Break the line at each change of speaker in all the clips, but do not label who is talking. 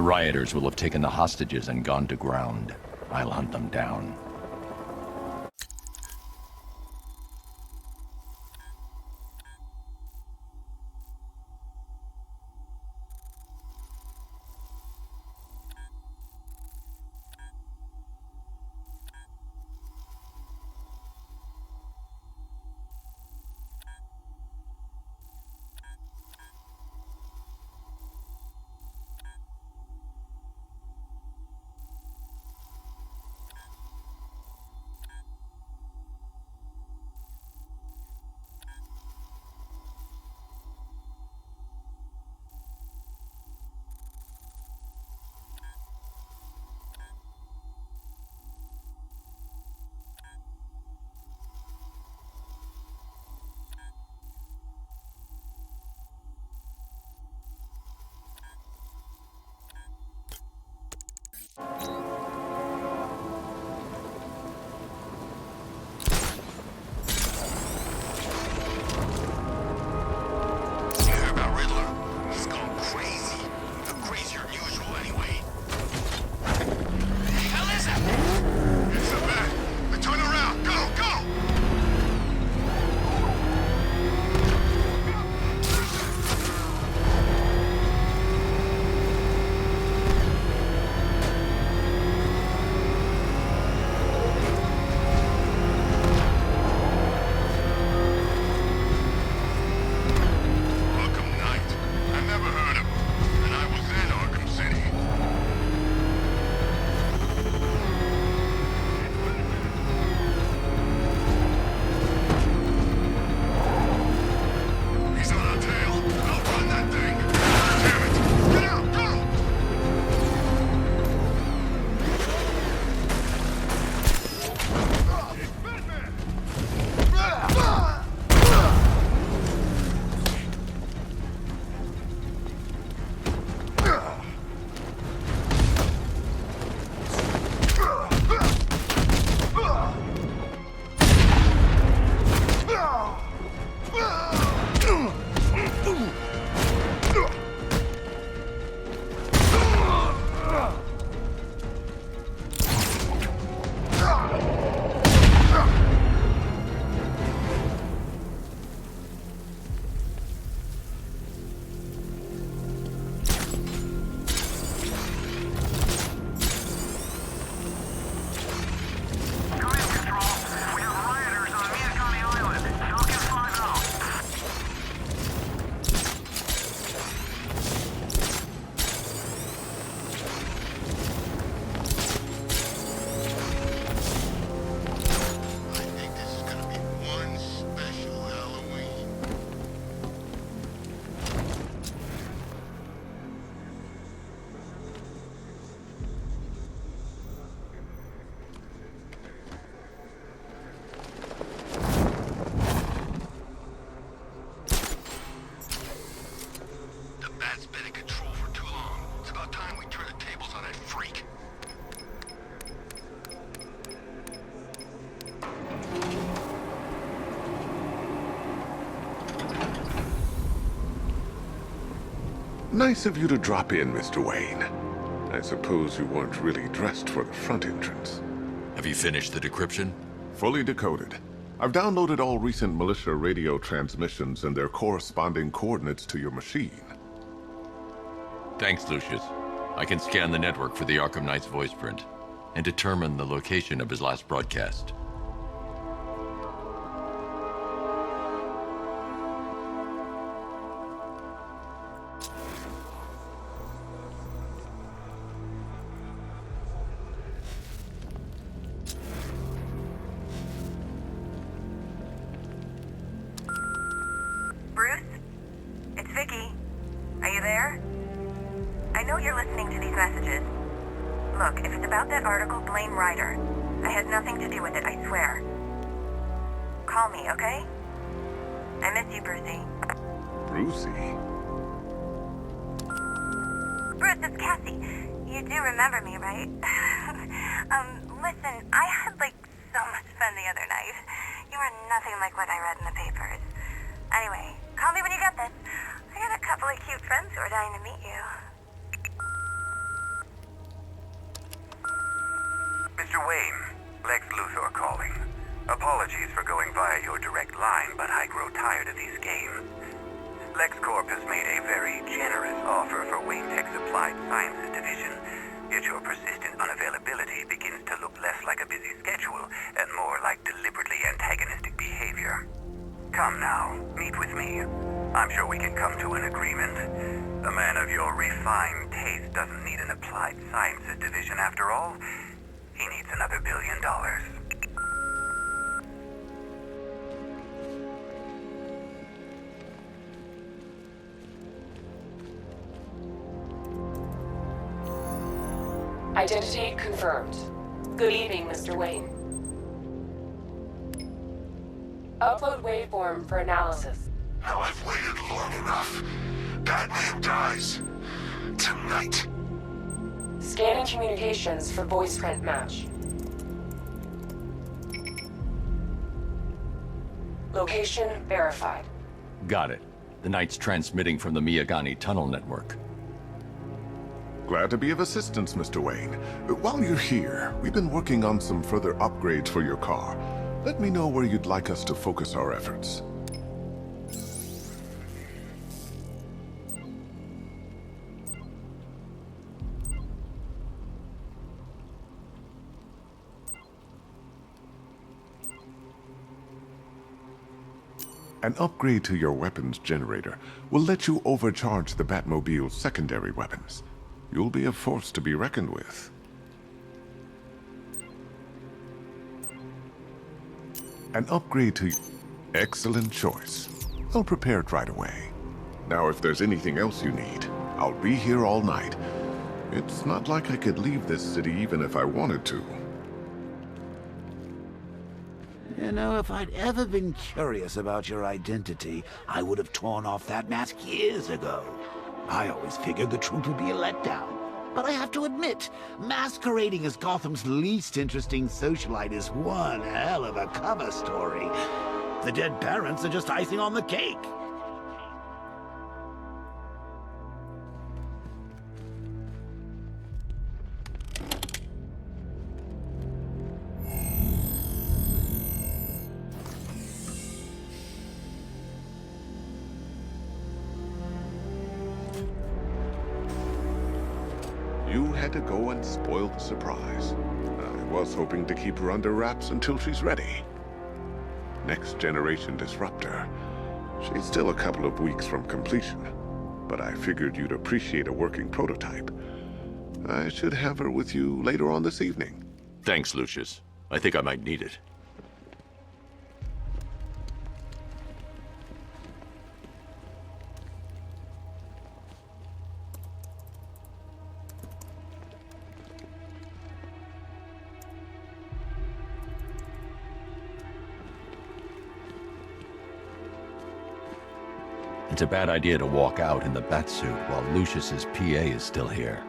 rioters will have taken the hostages and gone to ground. I'll hunt them down.
Nice of you to drop in, Mr. Wayne. I suppose you weren't really dressed for the front entrance.
Have you finished the decryption?
Fully decoded. I've downloaded all recent militia radio transmissions and their corresponding coordinates to your machine.
Thanks, Lucius. I can scan the network for the Arkham Knight's voice print and determine the location of his last broadcast.
Listen, I had, so much fun the other night. You are nothing like what I read in the papers. Anyway, call me when you get this. I got a couple of cute friends who are dying to meet you.
line, but I grow tired of these games. LexCorp has made a very generous offer for Wayne Tech's Applied Sciences division, yet your persistent unavailability begins to look less like a busy schedule and more like deliberately antagonistic behavior. Come now, meet with me. I'm sure we can come to an agreement. A man of your refined taste doesn't need an Applied Sciences division after all. He needs another $1 billion.
Identity confirmed. Good evening, Mr. Wayne. Upload waveform for analysis.
Now I've waited long enough. Batman dies. Tonight.
Scanning communications for voice print match. Location verified.
Got it. The Knight's transmitting from the Miyagani tunnel network.
Glad to be of assistance, Mr. Wayne. While you're here, we've been working on some further upgrades for your car. Let me know where you'd like us to focus our efforts. An upgrade to your weapons generator will let you overcharge the Batmobile's secondary weapons. You'll be a force to be reckoned with. An upgrade to... Excellent choice. I'll prepare it right away. Now, if there's anything else you need, I'll be here all night. It's not like I could leave this city even if I wanted to.
You know, if I'd ever been curious about your identity, I would have torn off that mask years ago. I always figured the truth would be a letdown. But I have to admit, masquerading as Gotham's least interesting socialite is one hell of a cover story. The dead parents are just icing on the cake.
You had to go and spoil the surprise. I was hoping to keep her under wraps until she's ready. Next generation disruptor. She's still a couple of weeks from completion, but I figured you'd appreciate a working prototype. I should have her with you later on this evening.
Thanks, Lucius. I think I might need it. It's a bad idea to walk out in the Batsuit while Lucius's PA is still here.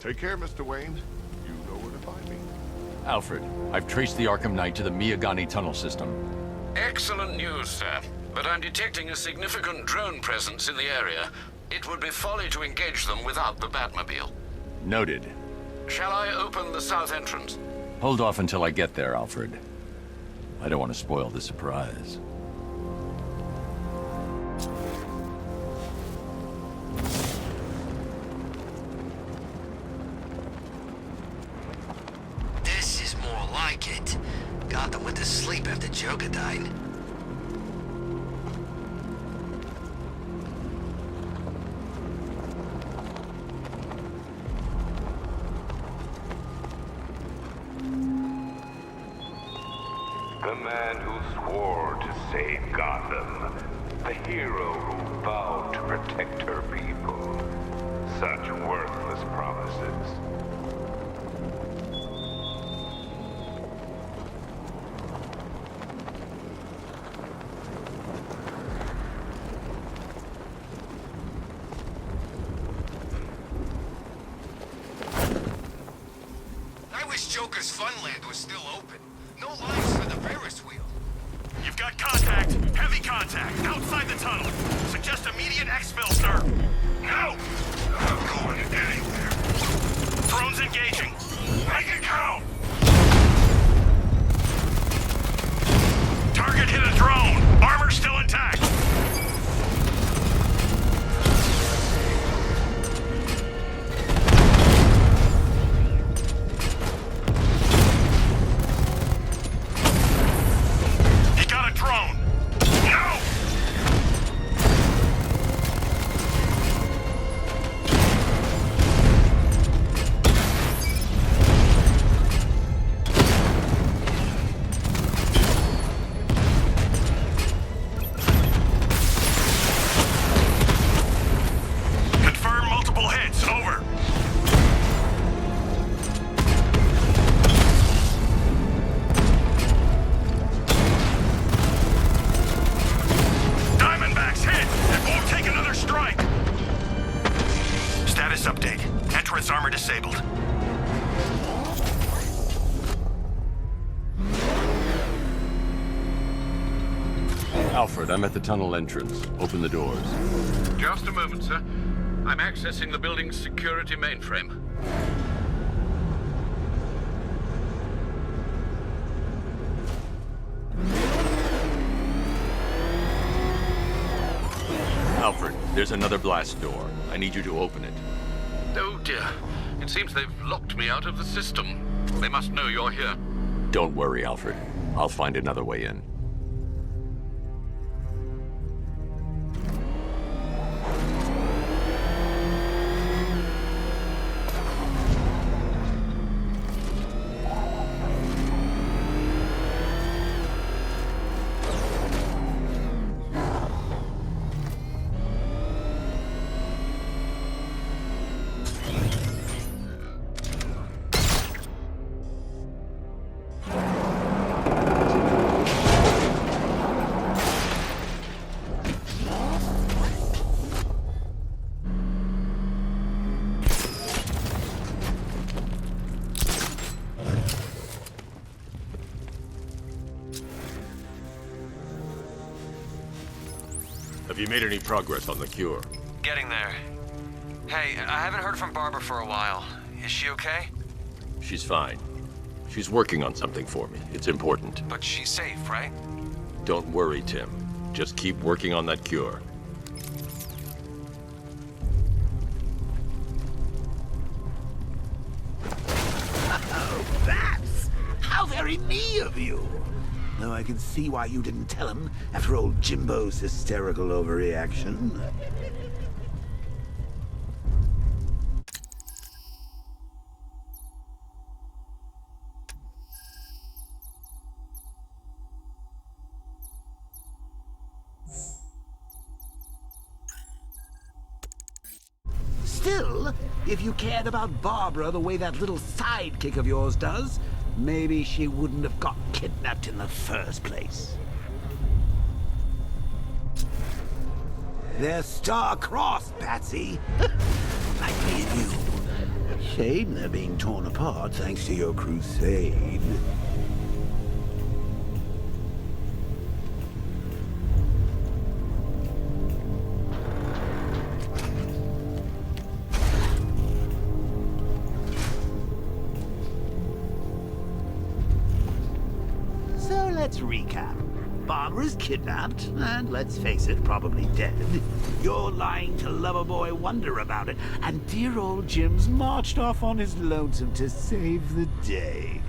Take care, Mr. Wayne. You know where to find me.
Alfred, I've traced the Arkham Knight to the Miyagani tunnel system.
Excellent news, sir. But I'm detecting a significant drone presence in the area. It would be folly to engage them without the Batmobile.
Noted.
Shall I open the south entrance?
Hold off until I get there, Alfred. I don't want to spoil the surprise.
This is more like it. Gotham went to sleep after Joker died.
The man who swore to save Gotham. The hero who vowed to protect her people. Such worthless promises.
I wish Joker's Funland was still open. No lines for the Ferris wheel.
You've got contact. Heavy contact. Outside the tunnel. Suggest immediate exfil, sir. No!
I'm not going anywhere.
Drones engaging.
Make it count!
disabled.
Alfred, I'm at the tunnel entrance. Open the doors.
Just a moment, sir. I'm accessing the building's security mainframe.
Alfred, there's another blast door. I need you to open it.
Oh dear. It seems they've locked me out of the system. They must know you're here.
Don't worry, Alfred. I'll find another way in. Have you made any progress on the cure?
Getting there. Hey, I haven't heard from Barbara for a while. Is she okay?
She's fine. She's working on something for me. It's important.
But she's safe, right?
Don't worry, Tim. Just keep working on that cure.
Oh, Bats! How very me of you! Though I can see why you didn't tell him after old Jimbo's hysterical overreaction. Still, if you cared about Barbara the way that little sidekick of yours does, maybe she wouldn't have got kidnapped in the first place. They're star-crossed, Patsy. Like me and you. Shame they're being torn apart thanks to your crusade. Let's recap. Barbara's kidnapped, and let's face it, probably dead. You're lying to Loverboy Wonder about it, and dear old Jim's marched off on his lonesome to save the day.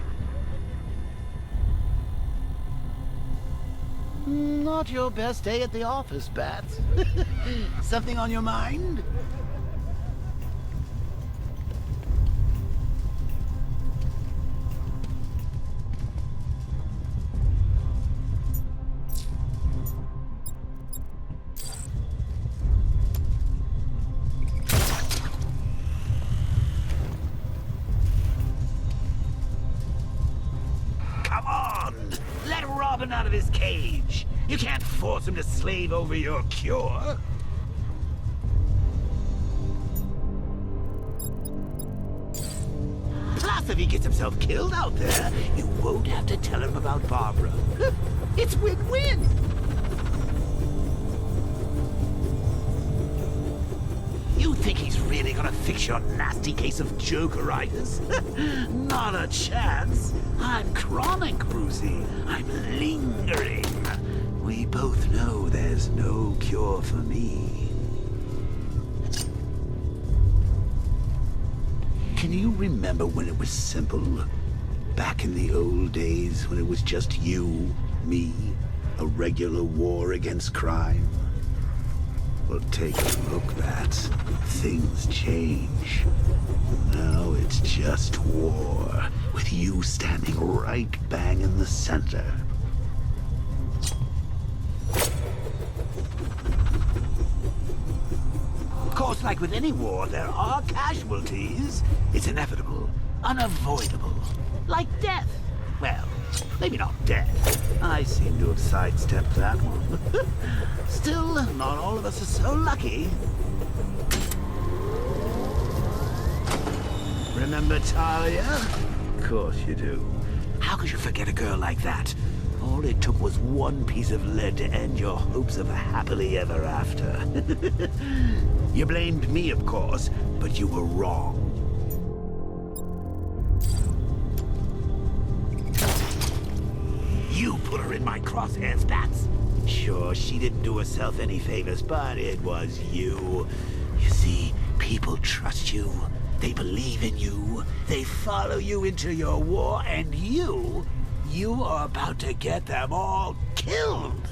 Not your best day at the office, Bats. Something on your mind? Out of his cage. You can't force him to slave over your cure. Plus, if he gets himself killed out there, you won't have to tell him about Barbara. It's win-win. You think he's really gonna fix your nasty case of Jokeritis? Not a chance. I'm chronic, Brucey. I'm lingering. We both know there's no cure for me. Can you remember when it was simple? Back in the old days when it was just you, me, a regular war against crime? Well, take a look, Bats. Things change. Now it's just war, with you standing right bang in the center. Of course, like with any war, there are casualties. It's inevitable, unavoidable. Like death. Well, maybe not death. I seem to have sidestepped that one. Still, not all of us are so lucky. remember Talia? Of course you do. How could you forget a girl like that? All it took was one piece of lead to end your hopes of a happily ever after. You blamed me, of course, but you were wrong. You put her in my crosshairs, Bats. Sure, she didn't do herself any favors, but it was you. You see, people trust you. They believe in you. They follow you into your war, and you are about to get them all killed.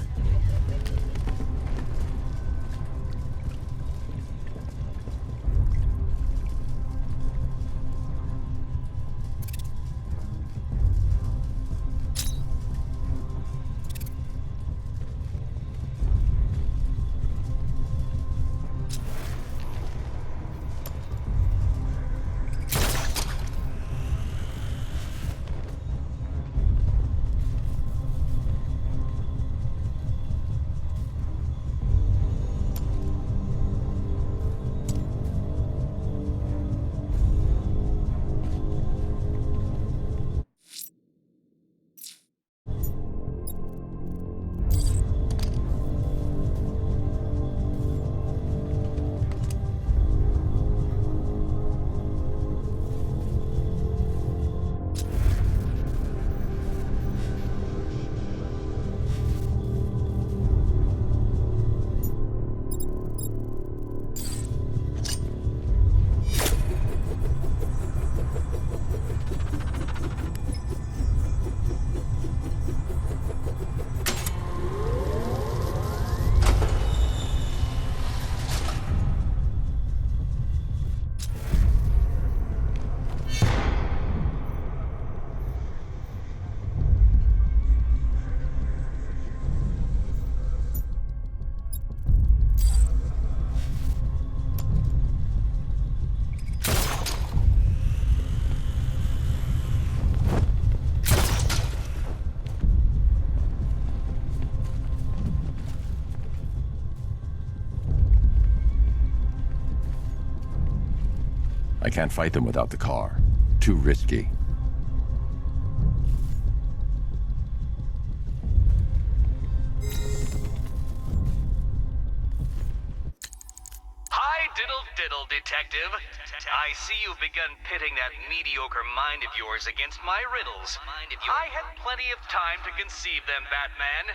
I can't fight them without the car. Too risky.
Hi, diddle, detective. I see you've begun pitting that mediocre mind of yours against my riddles. I had plenty of time to conceive them, Batman.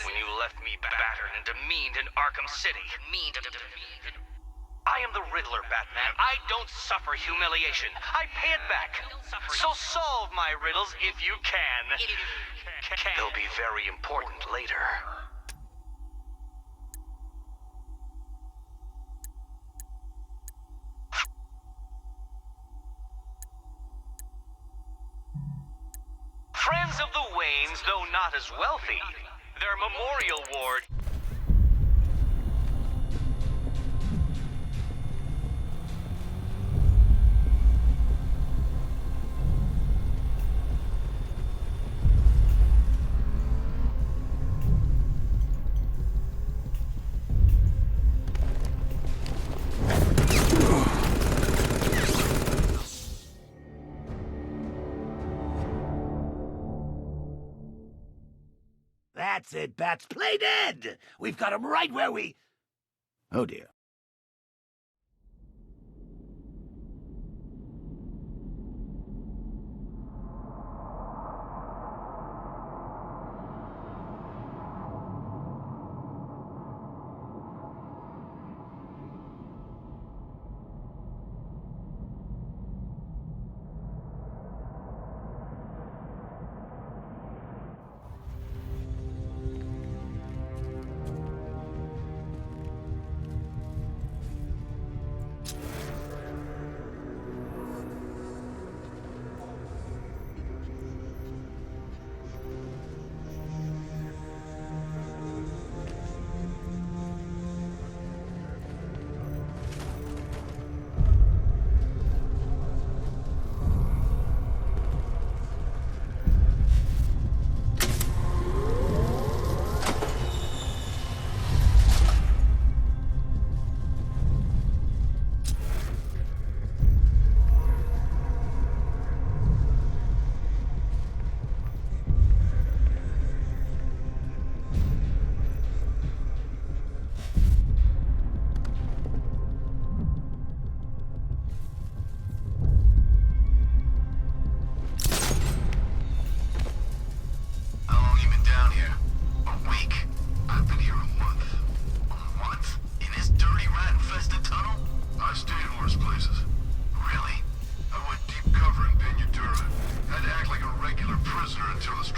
When you left me battered and demeaned in Arkham City. I am the Riddler, Batman. I don't suffer humiliation. I pay it back. So solve my riddles if you can. They'll be very important later. Friends of the Waynes, though not as wealthy, their memorial ward...
That's it, Bats. Play dead! We've got him right where we... Oh, dear.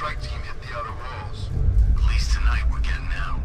strike team hit the outer walls. At least tonight we're getting out.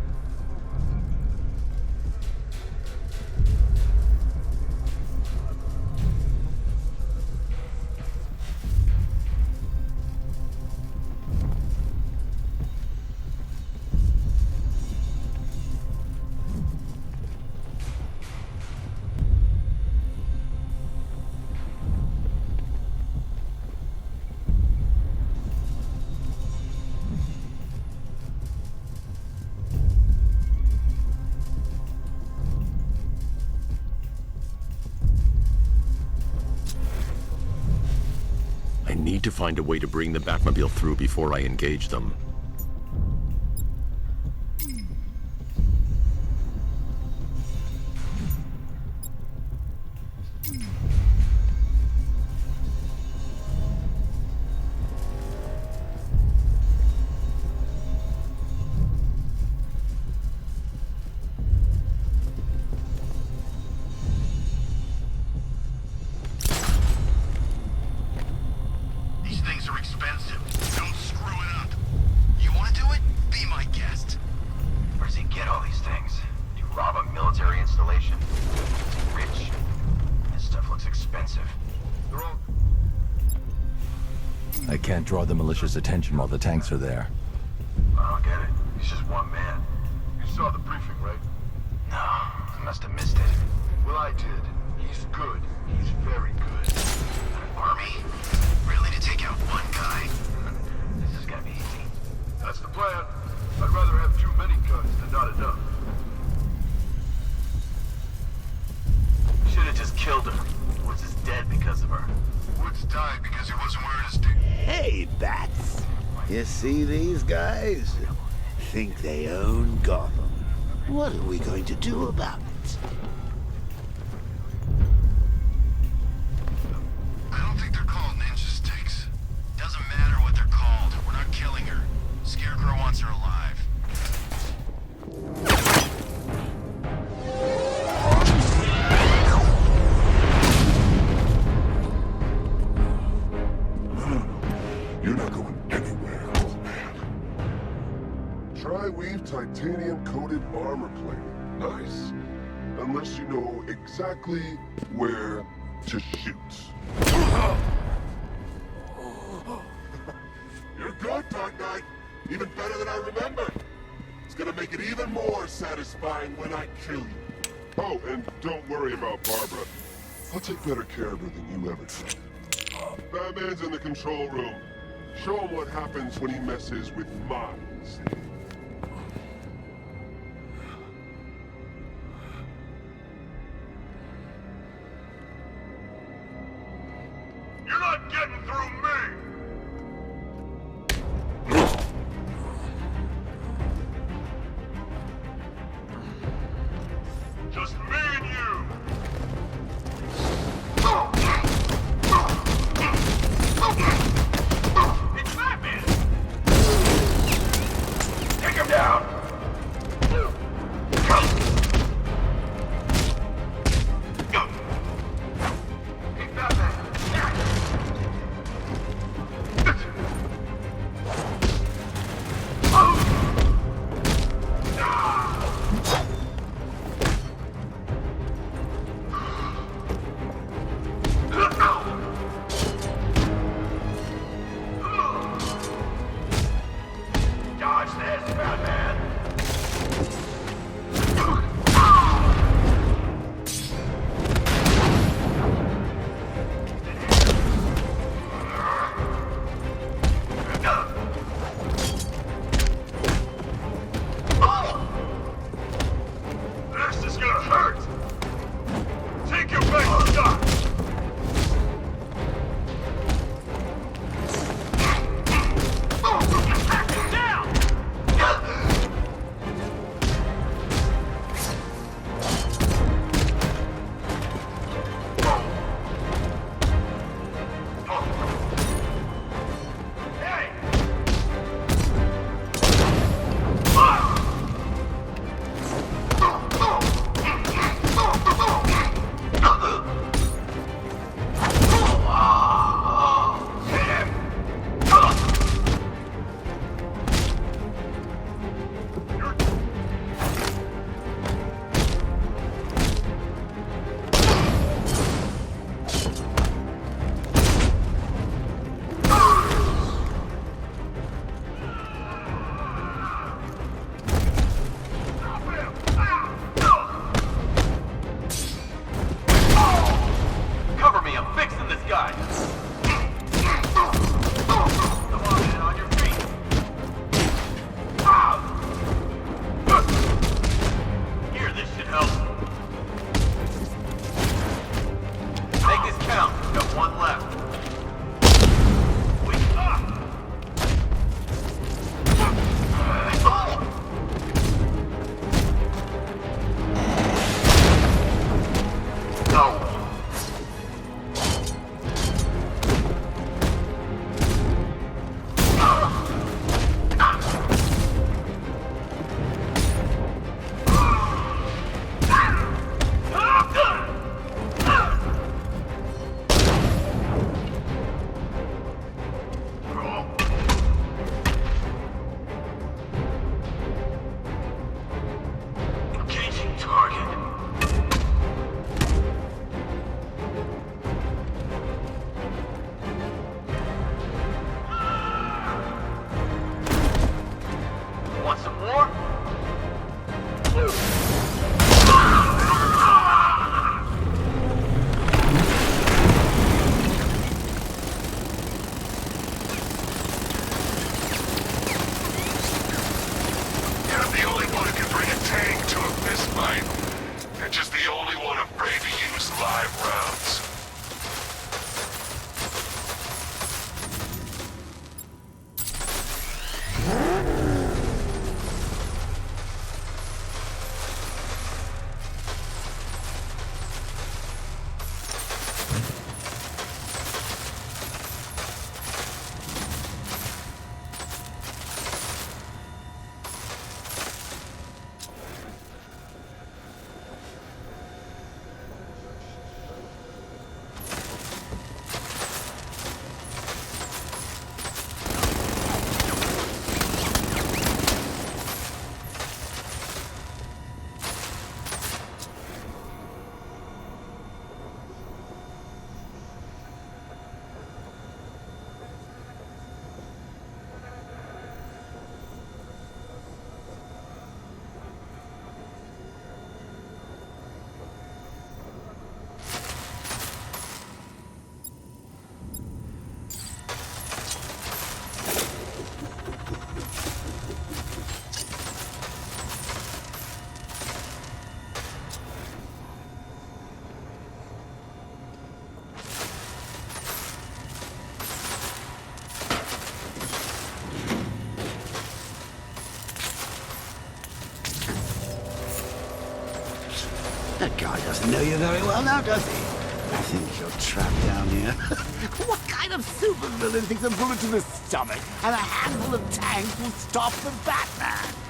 I need to find a way to bring the Batmobile through before I engage them.
These things are expensive. Don't screw it up. You want to do it? Be my guest.
Where does he get all these things? Do you rob a military installation? Is he rich? This stuff looks expensive.
They're all...
I can't draw the militia's attention while the tanks are there.
I don't get it. He's just one man.
You saw the briefing, right?
No, I must have missed it.
Well, I did. He's good. He's very good.
An army? Really, to take out one guy? This is gonna be easy.
That's the plan. I'd rather have too many guns than not enough.
Should have just killed her. Woods is dead because of her.
Woods died because he wasn't wearing his
Hey, Bats. You see these guys? Think they own Gotham. What are we going to do about it?
I don't think they're called ninja sticks. Doesn't matter what they're called. We're not killing her. Scarecrow wants her alive.
You're not going anywhere, old man. Tri-weave titanium-coated armor plate. Nice. Unless you know exactly where to shoot. You're good, Dark Knight. Even better than I remembered. It's gonna make it even more satisfying when I kill you. Oh, and don't worry about Barbara. I'll take better care of her than you ever did. Batman's in the control room. Show him what happens when he messes with minds.
You're not getting through me! Just me and you! It's Batman! Take him down! Hey, Batman!
That guy doesn't know you very well now, does he? I think you're trapped down here. What kind of supervillain thinks a bullet to the stomach and a handful of tanks will stop the Batman?